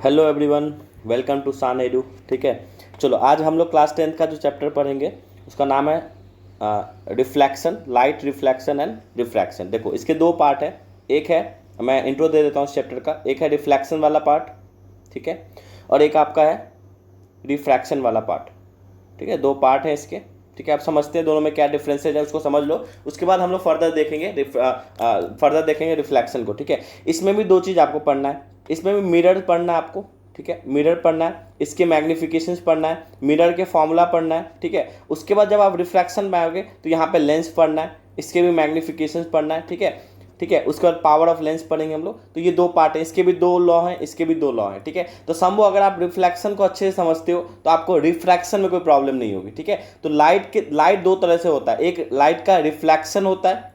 Hello everyone, welcome to सान edu. ठीक है, चलो आज हम लोग क्लास 10th का जो चैप्टर पढ़ेंगे उसका नाम है reflection, light reflection and refraction. देखो इसके दो पार्ट है। एक है, मैं इंट्रो दे देता हूँ इस चैप्टर का। एक है रिफ्लेक्शन वाला पार्ट, ठीक है, और एक आपका है रिफ्रैक्शन वाला पार्ट। ठीक है, दो पार्ट है इसके। ठीक है, आप समझते हैं दोनों में क्या डिफरेंसेज है उसको समझ लो। उसके बाद हम लोग फर्दर देखेंगे रिफ्लेक्शन को। ठीक है, इसमें भी दो चीज़ आपको पढ़ना है। इसमें भी मिरर पढ़ना है आपको। ठीक है, मिरर पढ़ना है, इसके मैग्निफिकेशंस पढ़ना है, मिरर के फॉर्मूला पढ़ना है। ठीक है, उसके बाद जब आप रिफ्लेक्शन में आओगे तो यहाँ पे लेंस पढ़ना है, इसके भी मैग्निफिकेशंस पढ़ना है। ठीक है, ठीक है, उसके बाद पावर ऑफ लेंस पढ़ेंगे हम लोग। तो ये दो पार्ट है, इसके भी दो लॉ हैं, इसके भी दो लॉ हैं। ठीक है, तो समझो अगर आप रिफ्लेक्शन को अच्छे से समझते हो तो आपको रिफ्रैक्शन में कोई प्रॉब्लम नहीं होगी। ठीक है, तो लाइट दो तरह से होता है। एक लाइट का रिफ्लेक्शन होता है,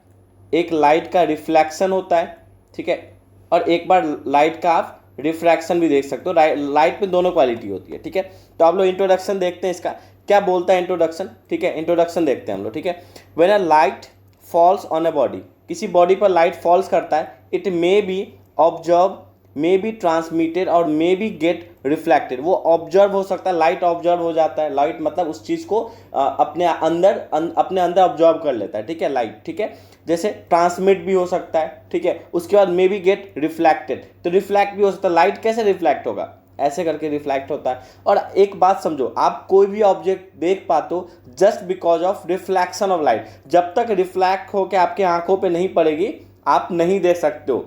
एक लाइट का रिफ्लेक्शन होता है। ठीक है, और एक बार लाइट का आप रिफ्रैक्शन भी देख सकते हो। लाइट में दोनों क्वालिटी होती है। ठीक है, तो आप लोग इंट्रोडक्शन देखते हैं, इसका क्या बोलता है इंट्रोडक्शन। ठीक है, इंट्रोडक्शन देखते हैं हम लोग। ठीक है, when a light falls on a body, किसी बॉडी पर लाइट फॉल्स करता है, it may be observe, may be transmitted और मे बी गेट रिफ्लेक्टेड। वो ऑब्जर्व हो सकता है, लाइट ऑब्जर्व हो जाता है। लाइट मतलब उस चीज़ को अपने अंदर ऑब्जर्व कर लेता है। ठीक है, लाइट। ठीक है, जैसे ट्रांसमिट भी हो सकता है। ठीक है, उसके बाद मे बी गेट रिफ्लेक्टेड, तो रिफ्लेक्ट भी हो सकता है। लाइट कैसे रिफ्लेक्ट होगा, ऐसे करके रिफ्लेक्ट होता है। और एक बात समझो, आप कोई भी ऑब्जेक्ट देख पाते हो just because of reflection of light. जब तक रिफ्लेक्ट होकर आपके आंखों पे नहीं पड़ेगी आप नहीं देख सकते हो।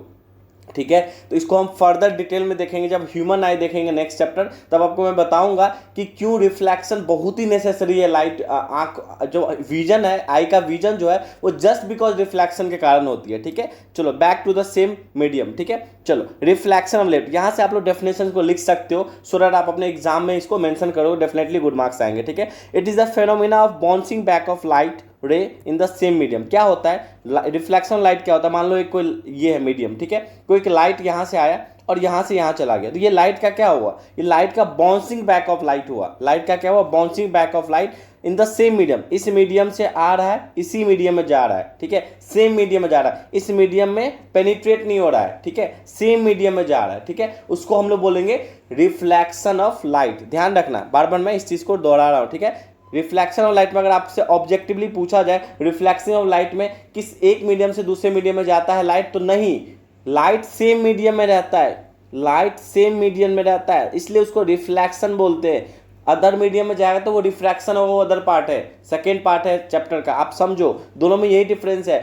ठीक है, तो इसको हम फर्दर डिटेल में देखेंगे जब ह्यूमन आई देखेंगे नेक्स्ट चैप्टर, तब आपको मैं बताऊंगा कि क्यों रिफ्लेक्शन बहुत ही नेसेसरी है। लाइट आंख जो विजन है, आई का विजन जो है वो जस्ट बिकॉज रिफ्लेक्शन के कारण होती है। ठीक है, चलो back to the same medium. ठीक है, चलो रिफ्लेक्शन ऑफ लाइट, यहाँ से आप लोग डेफिनेशन को लिख सकते हो सो दैट आप अपने एग्जाम में इसको मेंशन करोगे, डेफिनेटली गुड मार्क्स आएंगे। ठीक है, it is the phenomena of bouncing back of light रे इन द सेम मीडियम। क्या होता है रिफ्लेक्शन लाइट, क्या होता है, मान लो एक कोई ये है मीडियम। ठीक है, कोई लाइट यहाँ से आया और यहाँ से यहाँ चला गया, तो ये लाइट का क्या हुआ, ये लाइट का बाउंसिंग बैक ऑफ लाइट हुआ। लाइट का क्या हुआ, bouncing back of light in the same medium. इस मीडियम से आ रहा है, इसी मीडियम में जा रहा है। ठीक है, सेम मीडियम में जा रहा है, इस मीडियम में पेनिट्रेट नहीं हो रहा है। ठीक है, सेम मीडियम में जा रहा है। ठीक है, उसको हम लोग बोलेंगे रिफ्लेक्शन ऑफ लाइट। ध्यान रखना, बार बार मैं इस चीज को दोहरा रहा हूँ। ठीक है, रिफ्लेक्शन ऑफ लाइट में अगर आपसे ऑब्जेक्टिवली पूछा जाए रिफ्लेक्शन ऑफ लाइट में किस एक मीडियम से दूसरे मीडियम में जाता है लाइट, तो नहीं, लाइट सेम मीडियम में रहता है। लाइट सेम मीडियम में रहता है, इसलिए उसको रिफ्लेक्शन बोलते हैं। अदर मीडियम में जाएगा तो वो रिफ्रैक्शन होगा, वो अदर पार्ट है, सेकेंड पार्ट है चैप्टर का। आप समझो दोनों में यही डिफरेंस है।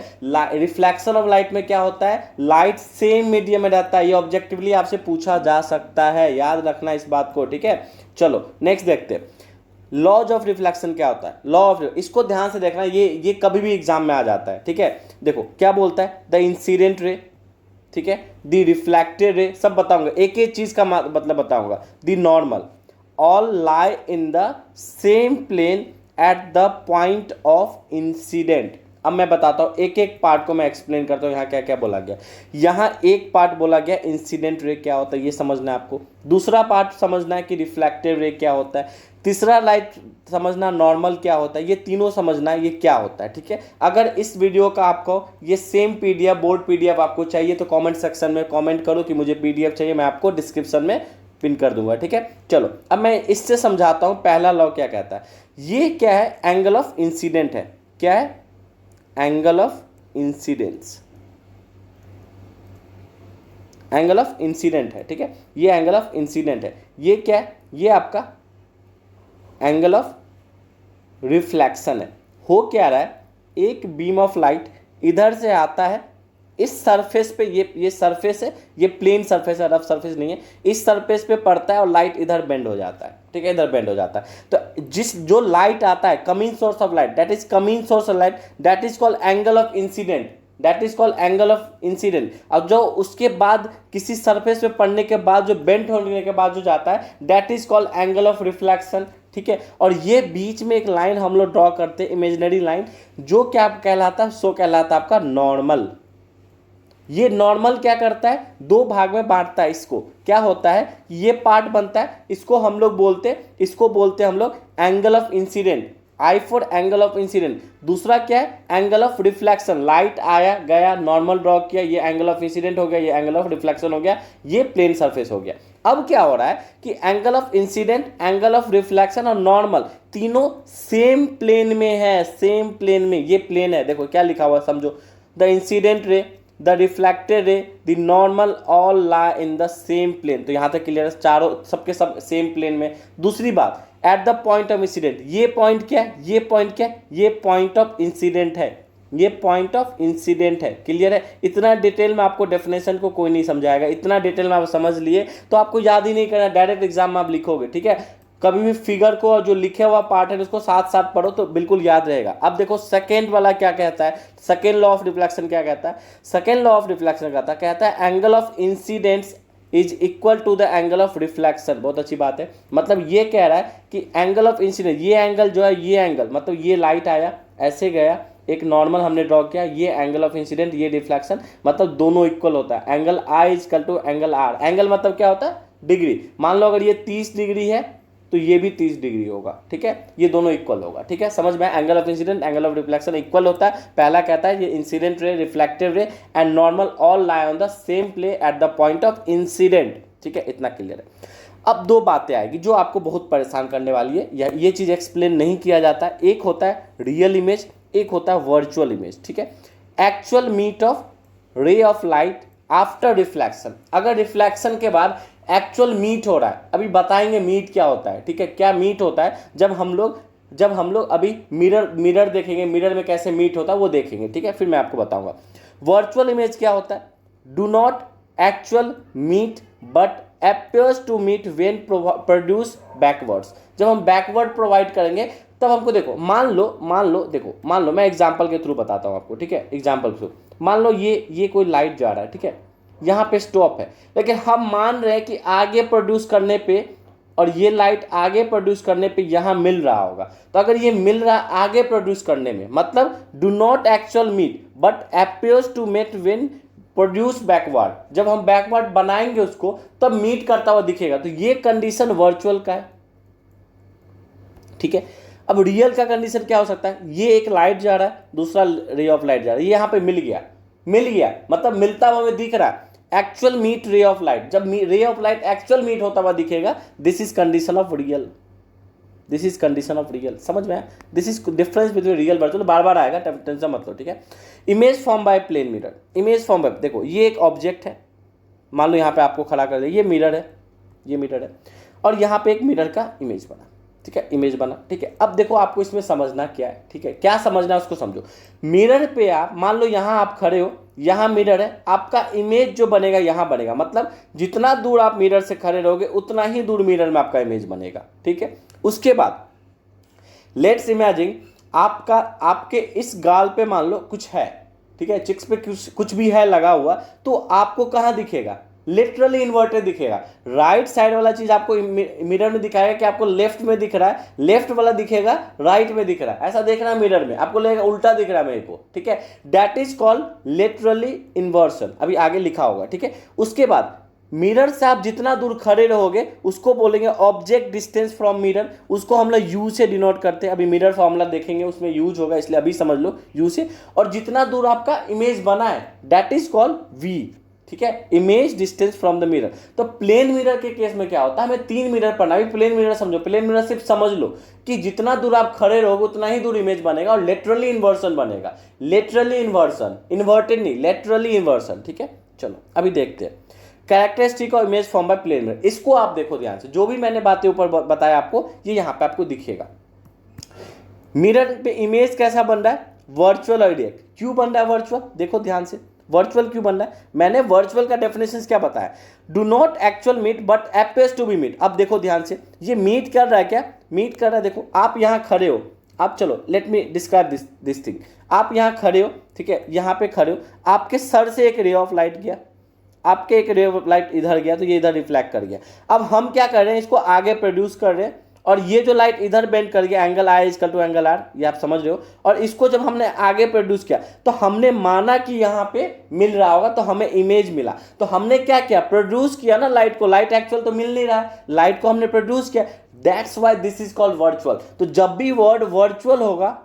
रिफ्लेक्शन ऑफ लाइट में क्या होता है, लाइट सेम मीडियम में रहता है। ये ऑब्जेक्टिवली आपसे पूछा जा सकता है, याद रखना इस बात को। ठीक है, चलो नेक्स्ट देखते हैं। लॉज ऑफ रिफ्लेक्शन क्या होता है, लॉ ऑफ, इसको ध्यान से देखना, ये कभी भी एग्जाम में आ जाता है। ठीक है, देखो क्या बोलता है, द इंसिडेंट रे, ठीक है, द रिफ्लेक्टेड रे, सब बताऊंगा, एक एक चीज का मतलब बताऊंगा। The normal all lie in the same plane at the point of incident. अब मैं बताता हूं, एक एक पार्ट को मैं एक्सप्लेन करता हूं। यहाँ क्या क्या बोला गया, यहाँ एक पार्ट बोला गया इंसिडेंट रे क्या होता है, ये समझना है आपको। दूसरा पार्ट समझना है कि रिफ्लेक्टिव रे क्या होता है। तीसरा लाइट समझना नॉर्मल क्या होता है। ये तीनों समझना है ये क्या होता है। ठीक है, अगर इस वीडियो का आपको ये सेम पीडीएफ, बोर्ड पीडीएफ आपको चाहिए तो कमेंट सेक्शन में कमेंट करो कि मुझे पीडीएफ चाहिए, मैं आपको डिस्क्रिप्शन में पिन कर दूंगा। ठीक है, चलो अब मैं इससे समझाता हूं पहला लॉ क्या कहता है। ये क्या है, एंगल ऑफ इंसिडेंट है। क्या है, angle of incidence, angle of incident है। ठीक है, ये एंगल ऑफ इंसिडेंट है। ये क्या है, ये आपका एंगल ऑफ रिफ्लेक्शन है। हो क्या रहा है, एक बीम ऑफ लाइट इधर से आता है, इस सरफेस पे, ये सरफेस है, ये प्लेन सरफेस है, रफ सरफेस नहीं है, इस सरफेस पे पड़ता है और लाइट इधर बेंड हो जाता है। ठीक है, इधर बेंड हो जाता है। तो जो लाइट आता है, coming source of light, that is coming source of light, that is called angle of incident, that is called angle of incident. अब जो उसके बाद किसी सरफेस पे पड़ने के बाद जो बेंड होने के बाद जो जाता है, that is called angle of reflection. ठीक है, और ये बीच में एक लाइन हम लोग ड्रॉ करते हैं, इमेजिनरी लाइन, जो क्या कहलाता है, सो कहलाता है आपका नॉर्मल। ये नॉर्मल क्या करता है, दो भाग में बांटता है इसको। क्या होता है, ये पार्ट बनता है, इसको हम लोग बोलते हम लोग angle of incident, I for angle of incident. दूसरा क्या है, एंगल ऑफ रिफ्लेक्शन, लाइट आया गया, नॉर्मल ड्रॉ किया, ये एंगल ऑफ इंसिडेंट हो गया, ये एंगल ऑफ रिफ्लेक्शन हो गया, ये प्लेन सरफेस हो गया। अब क्या हो रहा है कि angle of incident, angle of reflection और नॉर्मल तीनों सेम प्लेन में है, सेम प्लेन में। ये प्लेन है, देखो क्या लिखा हुआ समझो, the incident ray, the reflected ray, the normal all lie in the same plane. तो यहां तक क्लियर है, चारों सबके सब सेम प्लेन में। दूसरी बात, eight the point of incident, ये पॉइंट क्या है, ये पॉइंट क्या है, ये पॉइंट ऑफ इंसिडेंट है, ये पॉइंट ऑफ इंसिडेंट है। क्लियर है? इतना डिटेल में आपको डेफिनेशन को कोई नहीं समझाएगा, इतना डिटेल में आप समझ लिए तो आपको याद ही नहीं करना, डायरेक्ट एग्जाम में आप लिखोगे। ठीक है, कभी भी फिगर को और जो लिखे हुआ पार्ट है उसको साथ साथ पढ़ो तो बिल्कुल याद रहेगा। अब देखो सेकेंड वाला क्या कहता है, सेकेंड लॉ ऑफ रिफ्लेक्शन क्या कहता है, सेकेंड लॉ ऑफ रिफ्लेक्शन कहता है angle of incidence is equal to the angle of reflection. बहुत अच्छी बात है, मतलब ये कह रहा है कि एंगल ऑफ इंसिडेंट, ये एंगल जो है, ये एंगल मतलब ये लाइट आया ऐसे गया, एक नॉर्मल हमने ड्रॉ किया, ये एंगल ऑफ इंसिडेंट, ये रिफ्लेक्शन, मतलब दोनों इक्वल होता है। Angle I is equal to angle R. Angle मतलब क्या होता है, डिग्री। मान लो अगर ये 30 डिग्री है तो ये भी 30 डिग्री होगा। ठीक है, ये दोनों इक्वल होगा। ठीक है, समझ में? Angle of incident, angle of reflection equal होता है। पहला कहता है ये इंसिडेंट रे, रिफ्लेक्टिव रे and normal all lie on the same play at the point of incident. ठीक है, इतना क्लियर है। अब दो बातें आएगी जो आपको बहुत परेशान करने वाली है, ये चीज एक्सप्लेन नहीं किया जाता। एक होता है रियल इमेज, एक होता है वर्चुअल इमेज। ठीक है, actual meet of ray of light after reflection, अगर रिफ्लेक्शन के बाद एक्चुअल मीट हो रहा है, अभी बताएंगे मीट क्या होता है। ठीक है, क्या मीट होता है, जब हम लोग अभी मिरर देखेंगे, मिरर में कैसे मीट होता है वो देखेंगे। ठीक है, फिर मैं आपको बताऊंगा। वर्चुअल इमेज क्या होता है, do not actual meet but appears to meet when produce backwards। जब हम बैकवर्ड प्रोवाइड करेंगे तब हमको देखो, मान लो मैं एग्जांपल के थ्रू बताता हूँ आपको। ठीक है, एग्जांपल के थ्रू मान लो ये कोई लाइट जा रहा है। ठीक है, यहाँ पे स्टॉप है, लेकिन हम मान रहे हैं कि आगे प्रोड्यूस करने पे, और ये लाइट आगे प्रोड्यूस करने पे यहाँ मिल रहा होगा। तो अगर ये मिल रहा आगे प्रोड्यूस करने में, मतलब do not actual meet but appears to meet when produce backward, जब हम बैकवर्ड बनाएंगे उसको तब मीट करता हुआ दिखेगा। तो ये कंडीशन वर्चुअल का है। ठीक है, अब रियल का कंडीशन क्या हो सकता है, ये एक लाइट जा रहा है, दूसरा रे ऑफ लाइट जा रहा है, ये यहाँ पे मिल गया मतलब मिलता हुआ हमें दिख रहा है। Actual meet ray of light, जब ray of light actual meet होता हुआ दिखेगा, this is condition of real, this is condition of real. समझ में? This is difference between real virtual, बार बार आएगा, टेंशन मत लो। ठीक है, image form by plane mirror, image form by, देखो ये एक ऑब्जेक्ट है, मान लो यहाँ पे आपको खड़ा कर दिया, ये मिरर है और यहाँ पे एक मिरर का इमेज बना। ठीक है, इमेज बना। ठीक है, अब देखो आपको इसमें समझना क्या है। ठीक है, क्या समझना है उसको समझो। मिरर पे आप मान लो यहाँ आप खड़े हो, यहाँ मिरर है, आपका इमेज जो बनेगा यहाँ बनेगा, मतलब जितना दूर आप मिरर से खड़े रहोगे उतना ही दूर मिरर में आपका इमेज बनेगा। ठीक है, उसके बाद लेट्स इमेजिन आपके इस गाल पे मान लो कुछ है। ठीक है, चिक्स पे कुछ भी है लगा हुआ, तो आपको कहाँ दिखेगा, लिटरली इन्वर्टेड दिखेगा। राइट साइड वाला चीज आपको मिरर में दिखाएगा कि आपको लेफ्ट में दिख रहा है, लेफ्ट वाला दिखेगा राइट में दिख रहा है, ऐसा देखना मिरर में, आपको लगेगा उल्टा दिख रहा है मेरे को। ठीक है, that is called literally inversion, अभी आगे लिखा होगा। ठीक है, उसके बाद मिरर से आप जितना दूर खड़े रहोगे उसको बोलेंगे ऑब्जेक्ट डिस्टेंस फ्रॉम मिरर, उसको हम लोग यू से डिनोट करते हैं। अभी मिरर फॉर्मूला देखेंगे उसमें यूज होगा, इसलिए अभी समझ लो यू से। और जितना दूर आपका इमेज बना है दैट इज कॉल्ड वी। ठीक है, image distance from the mirror. तो प्लेन मिरर के केस में क्या होता है, हमें 3 मिरर पढ़ना। अभी प्लेन मिरर समझो, प्लेन मिरर सिर्फ समझ लो कि जितना दूर आप खड़े रहोगे उतना ही दूर इमेज बनेगा और लेटरली इन्वर्सन बनेगा। लेटरली इन्वर्सन, इन्वर्टेड नहीं, लेटरली इन्वर्सन। ठीक है, चलो अभी देखते हैं कैरेक्टरिस्टिक और image form by plane mirror. इसको आप देखो ध्यान से, जो भी मैंने बातें ऊपर बताया आपको ये यहाँ पे आपको दिखेगा। मिरर पे इमेज कैसा बन रहा है, वर्चुअल और रियल। क्यों बन रहा है वर्चुअल, देखो ध्यान से, वर्चुअल क्यों बन रहा है। मैंने वर्चुअल का डेफिनेशन क्या बताया, do not actual meet but appears to be meet. अब देखो ध्यान से, ये मीट कर रहा है, क्या मीट कर रहा है, देखो आप यहाँ खड़े हो, आप चलो let me describe this thing. आप यहाँ खड़े हो, ठीक है, यहाँ पे खड़े हो, आपके सर से एक रे ऑफ लाइट गया, आपके एक रे ऑफ लाइट इधर गया तो ये इधर रिफ्लेक्ट कर गया। अब हम क्या कर रहे हैं, इसको आगे प्रोड्यूस कर रहे हैं और ये जो लाइट इधर बेंड कर गया, angle I equal to angle R, ये आप समझ रहे हो। और इसको जब हमने आगे प्रोड्यूस किया तो हमने माना कि यहाँ पे मिल रहा होगा तो हमें इमेज मिला। तो हमने क्या किया, प्रोड्यूस किया ना लाइट को, लाइट एक्चुअल तो मिल नहीं रहा है, लाइट को हमने प्रोड्यूस किया, that's why this is called virtual. तो जब भी वर्ड वर्चुअल होगा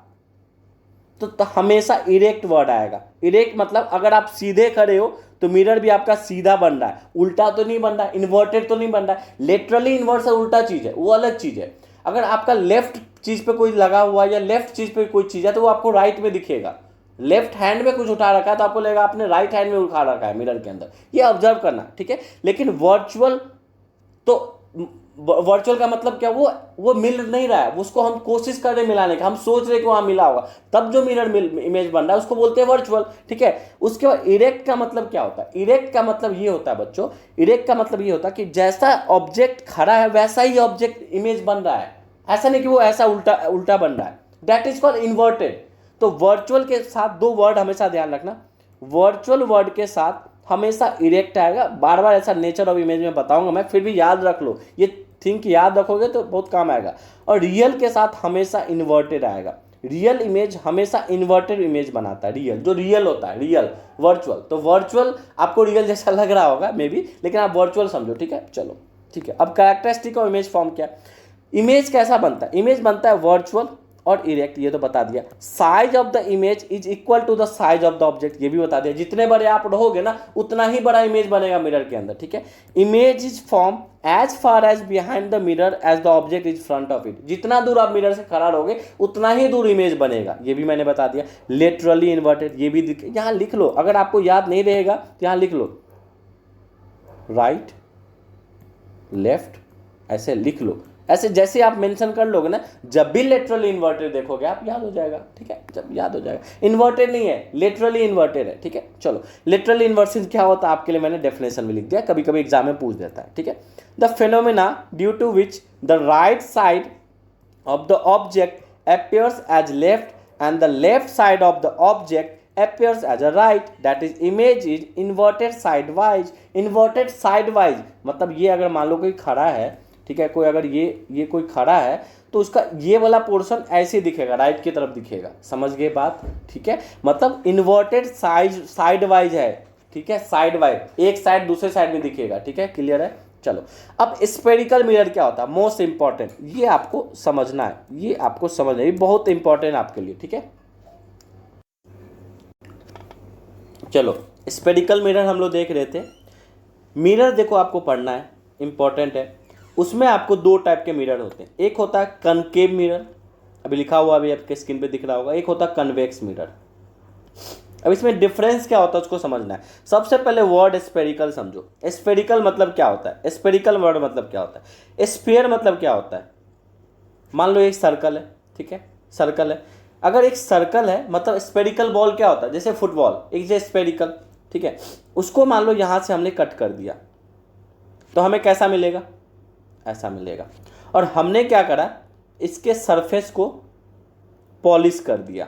तो हमेशा इरेक्ट वर्ड आएगा। इरेक्ट मतलब अगर आप सीधे खड़े हो तो मिरर भी आपका सीधा बन रहा है, उल्टा तो नहीं बन रहा है, इन्वर्टेड तो नहीं बन रहा है। लेटरली इन्वर्स और उल्टा चीज है, वो अलग चीज है। अगर आपका लेफ्ट चीज पे कोई लगा हुआ है या लेफ्ट चीज पे कोई चीज है तो वो आपको राइट में दिखेगा। लेफ्ट हैंड में कुछ उठा रखा है तो आपको लगेगा आपने राइट हैंड में उठा रखा है मिरर के अंदर, ये ऑब्जर्व करना, ठीक है। लेकिन वर्चुअल तो वर्चुअल का मतलब क्या, वो मिल नहीं रहा है, उसको हम कोशिश कर रहे मिलाने का, हम सोच रहे कि वहां मिला होगा, तब जो मिरर इमेज बन रहा है उसको बोलते हैं वर्चुअल, ठीक है। उसके बाद इरेक्ट का मतलब क्या होता है? इरेक्ट का मतलब ये होता है बच्चों, इरेक्ट का मतलब ये होता है कि जैसा ऑब्जेक्ट खड़ा है वैसा ही ऑब्जेक्ट इमेज बन रहा है, ऐसा नहीं कि वो ऐसा उल्टा उल्टा बन रहा है, दैट इज कॉल्ड इन्वर्टेड। तो वर्चुअल के साथ दो वर्ड हमेशा ध्यान रखना, वर्चुअल वर्ड के साथ हमेशा इरेक्ट आएगा। बार बार ऐसा नेचर ऑफ इमेज में बताऊंगा मैं, फिर भी याद रख लो, ये थिंक याद रखोगे तो बहुत काम आएगा। और रियल के साथ हमेशा इन्वर्टेड आएगा। रियल इमेज हमेशा इन्वर्टेड इमेज बनाता है, रियल जो रियल होता है, रियल वर्चुअल। तो वर्चुअल आपको रियल जैसा लग रहा होगा मे बी, लेकिन आप वर्चुअल समझो, ठीक है। चलो ठीक है, अब कैरेक्टरिस्टिक ऑफ इमेज फॉर्म क्या है? इमेज कैसा बनता है? इमेज बनता है वर्चुअल और इरेक्ट, ये तो बता दिया। Size of the image is equal to the size of the object, ये भी बता दिया। जितने बड़े आप रहोगे ना उतना ही बड़ा इमेज बनेगा मिरर के अंदर, ठीक है। Image is form as far as behind the mirror as the object is front of it, जितना दूर आप मिरर से खड़ा रहोगे उतना ही दूर इमेज बनेगा, ये भी मैंने बता दिया। लेटरली इन्वर्टेड, ये भी यहां लिख लो, अगर आपको याद नहीं रहेगा तो यहां लिख लो, राइट लेफ्ट ऐसे लिख लो, ऐसे जैसे आप मेंशन कर लोगे ना, जब भी लेटरली इन्वर्टेड देखोगे आप याद हो जाएगा, ठीक है। जब याद हो जाएगा, इन्वर्टेड नहीं है, लेटरली इन्वर्टेड है, ठीक है। चलो लेटरली इन्वर्सन क्या होता है आपके लिए मैंने डेफिनेशन में लिख दिया, कभी कभी एग्जाम में पूछ देता है, ठीक है। The phenomena due to which the right side of the object appears as left and the left side of the object appears as a right, that is image is inverted sidewise। inverted sidewise मतलब ये अगर मान लो कोई खड़ा है, ठीक है, कोई अगर ये कोई खड़ा है तो उसका ये वाला पोर्शन ऐसे दिखेगा, राइट की तरफ दिखेगा, समझ गए बात, ठीक है। मतलब इन्वर्टेड साइड वाइज है, ठीक है, साइड वाइज, एक साइड दूसरे साइड में दिखेगा, ठीक है, क्लियर है। चलो अब स्फेरिकल मिरर क्या होता है, मोस्ट इंपॉर्टेंट, ये आपको समझना है, ये आपको समझना है, ये बहुत इंपॉर्टेंट आपके लिए, ठीक है। चलो स्फेरिकल मिरर हम लोग देख रहे थे। मिरर देखो आपको पढ़ना है, इंपॉर्टेंट है। उसमें आपको दो टाइप के मिरर होते हैं, एक होता है कनकेव मिरर, अभी लिखा हुआ अभी आपके स्क्रीन पे दिख रहा होगा, एक होता है कन्वेक्स मिरर। अब इसमें डिफरेंस क्या होता है उसको समझना है। सबसे पहले वर्ड स्फेरिकल समझो। स्फेरिकल मतलब क्या होता है? स्फेरिकल वर्ड मतलब क्या होता है? स्फीयर मतलब क्या होता है? मान लो एक सर्कल है, ठीक है, सर्कल है, अगर एक सर्कल है मतलब स्फेरिकल बॉल क्या होता है, जैसे फुटबॉल एक जैसे स्फेरिकल, ठीक है, उसको मान लो यहां से हमने कट कर दिया तो हमें कैसा मिलेगा? ऐसा मिलेगा। और हमने क्या करा, इसके सरफेस को पॉलिश कर दिया।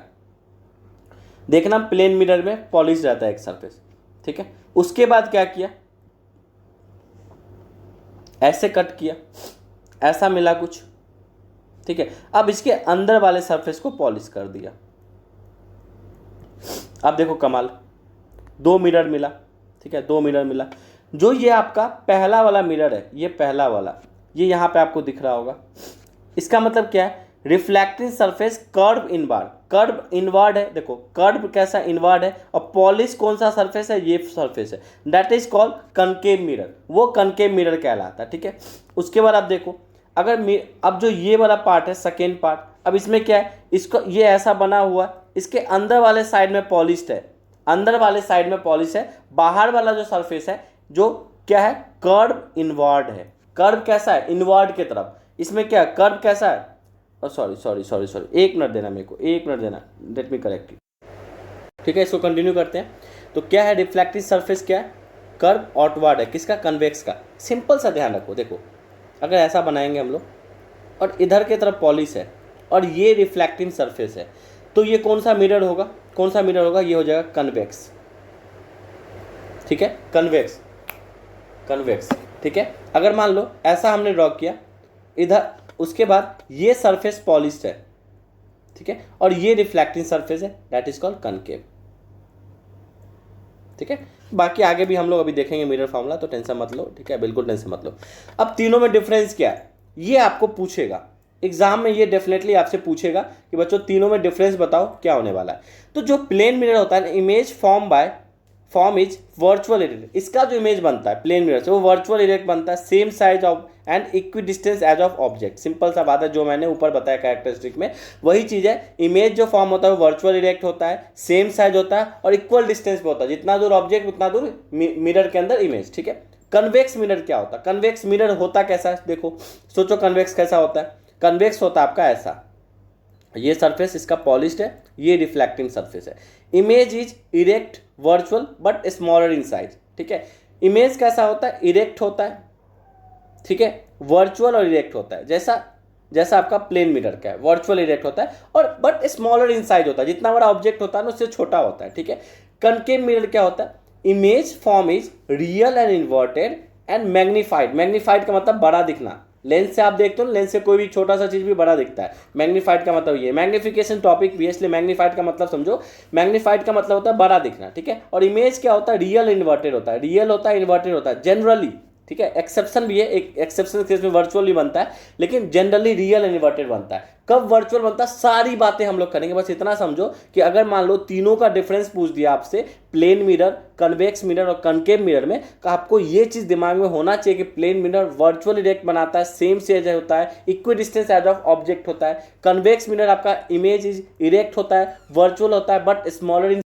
देखना प्लेन मिरर में पॉलिश रहता है एक सरफेस, ठीक है। उसके बाद क्या किया, ऐसे कट किया, ऐसा मिला कुछ, ठीक है। अब इसके अंदर वाले सरफेस को पॉलिश कर दिया। अब देखो कमाल, दो मिरर मिला, ठीक है, दो मिरर मिला। जो ये आपका पहला वाला मिरर है, ये पहला वाला, ये यहां पे आपको दिख रहा होगा, इसका मतलब क्या है? Reflecting surface curve inward, curve inward है, देखो कर्व कैसा इनवार्ड है, और पॉलिश कौन सा सरफेस है? ये सरफेस है, that is called concave mirror, वो कनकेव मिरर कहलाता है, ठीक है। उसके बाद आप देखो, अगर अब जो ये वाला पार्ट है, सेकेंड पार्ट, अब इसमें क्या है, इसको ये ऐसा बना हुआ, इसके अंदर वाले साइड में पॉलिश्ड है, अंदर वाले साइड में पॉलिश है, बाहर वाला जो सरफेस है जो क्या है, कर्व इनवार्ड है। कर्व कैसा है? इनवार्ड की तरफ। इसमें क्या कर्व कैसा है? सॉरी, एक मिनट देना मेरे को, एक मिनट देना, लेट मी करेक्ट यू, ठीक है। इसको कंटिन्यू करते हैं। तो क्या है, रिफ्लेक्टिव सरफेस क्या है? कर्व आउटवर्ड है, किसका? कन्वेक्स का। सिंपल सा ध्यान रखो, देखो अगर ऐसा बनाएंगे हम लोग और इधर की तरफ पॉलिश है और ये रिफ्लेक्टिंग सरफेस है, तो ये कौन सा मिरर होगा? कौन सा मिरर होगा? ये हो जाएगा कन्वेक्स, ठीक है, कन्वेक्स, कन्वेक्स, ठीक है। अगर मान लो ऐसा हमने ड्रॉ किया इधर, उसके बाद ये सरफेस पॉलिश्ड है, ठीक है, और ये रिफ्लेक्टिंग सरफेस है, दैट इज कॉल्ड कनकेव, ठीक है। बाकी आगे भी हम लोग अभी देखेंगे मिरर फार्मूला, तो टेंशन मत लो, ठीक है, बिल्कुल टेंशन मत लो। अब तीनों में डिफरेंस क्या है, ये आपको पूछेगा एग्जाम में, ये डेफिनेटली आपसे पूछेगा कि बच्चों तीनों में डिफरेंस बताओ क्या होने वाला है। तो जो प्लेन मिरर होता है, image form by form is virtual erect, इसका जो इमेज बनता है प्लेन मिरर से वो वर्चुअल इरेक्ट बनता है, same size of and equidistance as of object. Simple सा बात है, जो मैंने ऊपर बताया कैरेक्टरिस्टिक में वही चीज़ है। इमेज जो फॉर्म होता है वो वर्चुअल इरेक्ट होता है, सेम साइज होता है और इक्वल डिस्टेंस पे होता है, जितना दूर ऑब्जेक्ट उतना दूर मिरर के अंदर इमेज, ठीक है। कन्वेक्स मिरर क्या होता है? कन्वेक्स मिरर होता कैसा है, देखो सोचो कन्वेक्स कैसा होता है। कन्वेक्स होता है आपका ऐसा, ये सरफेस इसका पॉलिश्ड है, ये रिफ्लेक्टिंग सरफेस है। Image is erect virtual but smaller in size, ठीक है। इमेज कैसा होता है? इरेक्ट होता है, ठीक है, वर्चुअल और इरेक्ट होता है, जैसा जैसा आपका प्लेन मिरर का है, वर्चुअल इरेक्ट होता है और बट स्मॉलर इन साइज होता है, जितना बड़ा ऑब्जेक्ट होता है ना उससे छोटा होता है, ठीक है। कनकेव मिरर क्या होता है? Image form is real and inverted and magnified. Magnified का मतलब बड़ा दिखना, लेंस से आप देखते हो लेंस से कोई भी छोटा सा चीज भी बड़ा दिखता है। मैग्नीफाइड का मतलब ये मैग्निफिकेशन टॉपिक भी है, इसलिए मैग्नीफाइड का मतलब समझो। मैग्नीफाइड का मतलब होता है बड़ा दिखना, ठीक है। और इमेज क्या होता है? रियल इन्वर्टेड होता है, रियल होता है इन्वर्टेड होता है जनरली, ठीक है। एक्सेप्शन भी है, एक एक्सेप्शन केस में वर्चुअल भी बनता है, लेकिन जनरली रियल इन्वर्टेड बनता है। कब वर्चुअल बनता है? सारी बातें हम लोग करेंगे, बस इतना समझो कि अगर मान लो तीनों का डिफरेंस पूछ दिया आपसे, प्लेन मिरर, कन्वेक्स मिरर और कनकेव मिरर में, तो आपको ये चीज दिमाग में होना चाहिए कि प्लेन मिरर वर्चुअल इरेक्ट बनाता है, सेम साइज होता है, equidistance as of object होता है। कन्वेक्स मिरर आपका इमेज इज इरेक्ट होता है, वर्चुअल होता है बट स्मॉलर इन